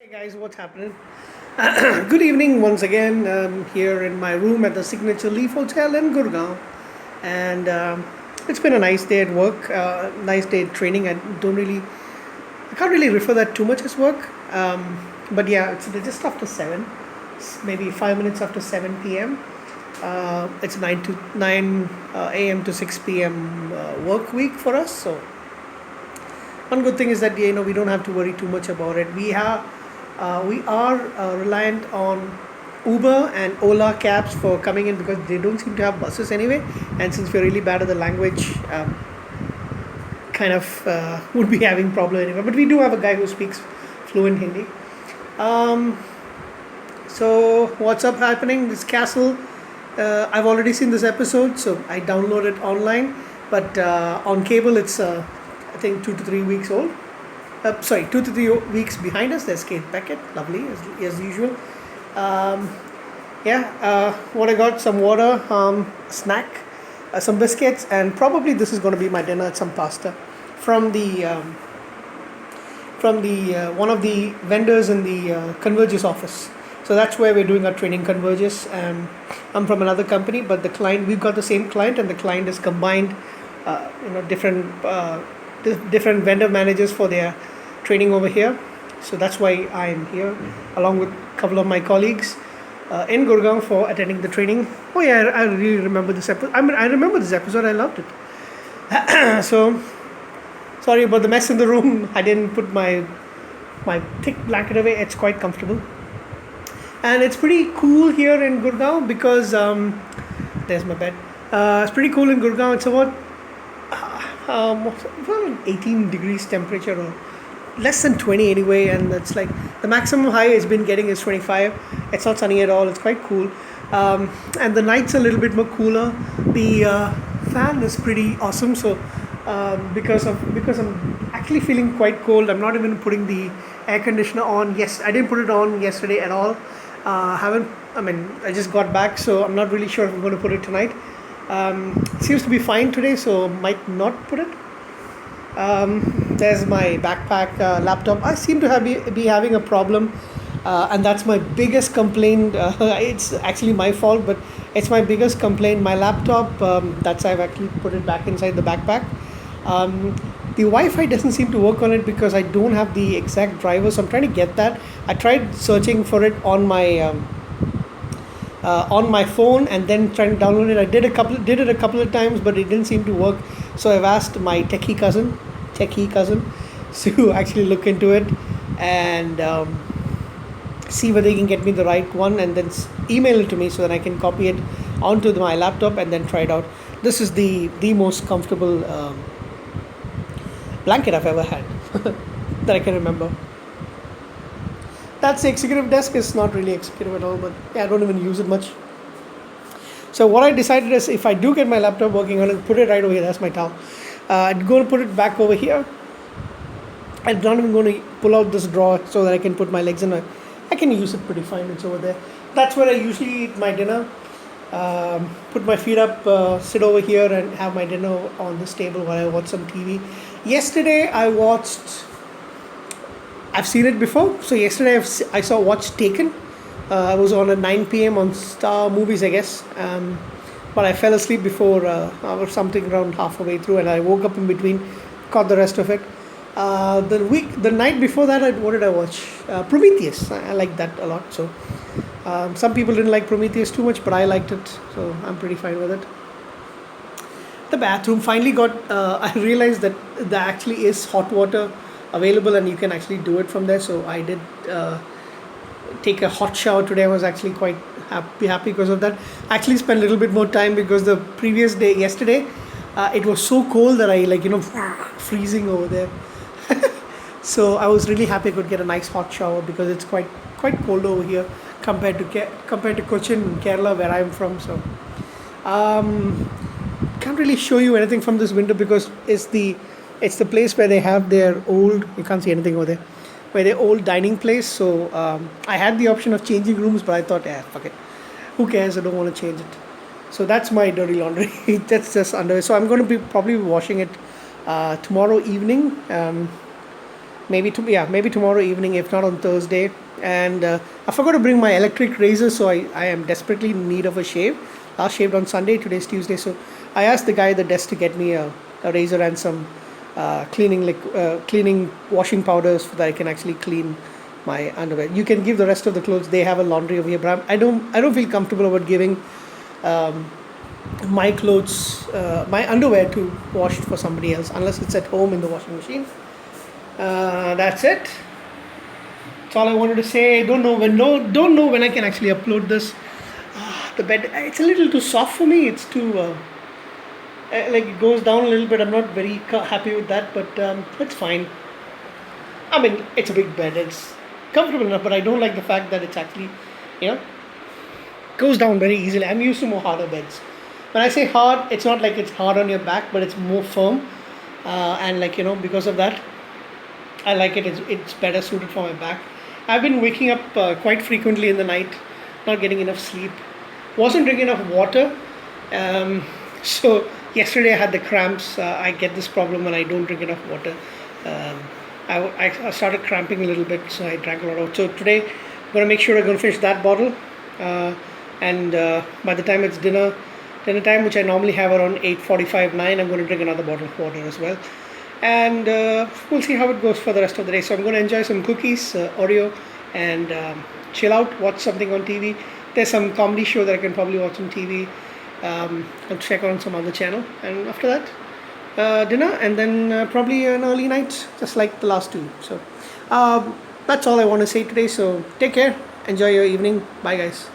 Hey guys, what's happening? Good evening once again. Here in my room at the Signature Leaf Hotel in Gurgaon, and it's been a nice day at work. Nice day at training. I can't really refer that too much as work. But yeah, it's just after seven, maybe 5 minutes after 7 p.m. It's nine a.m. to 6 p.m. Work week for us. So one good thing is that we don't have to worry too much about it. We are reliant on Uber and Ola cabs for coming in because they don't seem to have buses anyway. And since we're really bad at the language, kind of would be having problem anyway. But we do have a guy who speaks fluent Hindi. Um, so what's up happening? This castle. I've already seen this episode, so I downloaded online. But on cable, it's I think 2 to 3 weeks old. Sorry, 2 to 3 weeks behind us. There's Kate Beckett, lovely as usual. Um, yeah, what I got: some water, snack, some biscuits, and probably this is going to be my dinner. Some pasta from the one of the vendors in the Convergys office. So that's where we're doing our training. Convergys. I'm from another company, but the client, we've got the same client, and the client is combined. Different different vendor managers for their training over here. So that's why I'm here, along with a couple of my colleagues in Gurgaon for attending the training. Oh yeah, I really remember this episode. I remember this episode. I loved it. So sorry about the mess in the room. I didn't put my thick blanket away. It's quite comfortable, and it's pretty cool here in Gurgaon because there's my bed. It's pretty cool in Gurgaon. It's about 18 degrees temperature, or less than 20 anyway, and it's like the maximum high has been getting is 25. It's not sunny at all. It's quite cool, and the night's a little bit more cooler. The fan is pretty awesome. So because I'm actually feeling quite cold, I'm not even putting the air conditioner on. Yes, I didn't put it on yesterday at all. Haven't I mean I just got back, so I'm not really sure if I'm going to put it tonight. It seems to be fine today, so might not put it. There's my backpack, laptop. I seem to be having a problem, and that's my biggest complaint. It's actually my fault, but it's my biggest complaint. My laptop, that's I've actually put it back inside the backpack. The Wi-Fi doesn't seem to work on it because I don't have the exact driver, so I'm trying to get that. I tried searching for it on my phone and then trying to download it. I did it a couple of times, but it didn't seem to work. So I've asked my techie cousin, to actually look into it and see whether he can get me the right one, and then email it to me so that I can copy it onto my laptop and then try it out. This is the most comfortable blanket I've ever had that I can remember. That's the executive desk. Is not really executive at all, but yeah, I don't even use it much. So what I decided is, if I do get my laptop working, I'm going to put it right over here. That's my towel. I'm going to put it back over here. I'm not even going to pull out this drawer so that I can put my legs in. I can use it pretty fine. It's over there. That's where I usually eat my dinner. Put my feet up, sit over here, and have my dinner on this table while I watch some TV. Yesterday I watched. I've seen it before. So yesterday I watched Taken. I was on at 9 p.m. on Star Movies, I guess. But I fell asleep before or something around halfway through, and I woke up in between, caught the rest of it. The night before that, what did I watch? Prometheus. I liked that a lot. So some people didn't like Prometheus too much, but I liked it, so I'm pretty fine with it. The bathroom finally got. I realized that there actually is hot water available, and you can actually do it from there. So I did take a hot shower today. I was actually quite happy because of that. I actually spent a little bit more time because the previous day, yesterday, it was so cold that I freezing over there. So I was really happy I could get a nice hot shower because it's quite cold over here compared to Cochin, Kerala, where I'm from. So can't really show you anything from this window because it's the place where they have their old. You can't see anything over there. Where their old dining place. So I had the option of changing rooms, but I thought, fuck it. Who cares? I don't want to change it. So that's my dirty laundry. That's just underwear. So I'm going to be probably washing it tomorrow evening. maybe tomorrow evening, if not on Thursday. And I forgot to bring my electric razor, so I am desperately in need of a shave. Last shaved on Sunday, today's Tuesday, so I asked the guy at the desk to get me a razor and some cleaning washing powders so that I can actually clean my underwear. You can give the rest of the clothes; they have a laundry over here, but I don't feel comfortable about giving my clothes, my underwear to wash for somebody else unless it's at home in the washing machine. That's it. That's all I wanted to say. Don't know when I can actually upload this. The bed, it's a little too soft for me. It's too like it goes down a little bit. I'm not very happy with that, but it's fine. I mean, it's a big bed. It's comfortable enough, but I don't like the fact that it's actually, you know, goes down very easily. I'm used to more harder beds. When I say hard, it's not like it's hard on your back, but it's more firm, and like because of that, I like it. It's better suited for my back. I've been waking up quite frequently in the night, not getting enough sleep. Wasn't drinking enough water. So yesterday I had the cramps. I get this problem when I don't drink enough water. Um, I started cramping a little bit, so I drank a lot of. So today I'm gonna make sure I'm gonna finish that bottle, and by the time it's dinner time, which I normally have around 8:45 9, I'm going to drink another bottle of water as well, and we'll see how it goes for the rest of the day. So I'm going to enjoy some cookies, Oreo, and chill out, watch something on TV. There's some comedy show that I can probably watch on TV. I'll check on some other channel, and after that, dinner, and then probably an early night, just like the last two. So that's all I want to say today. So take care, enjoy your evening. Bye, guys.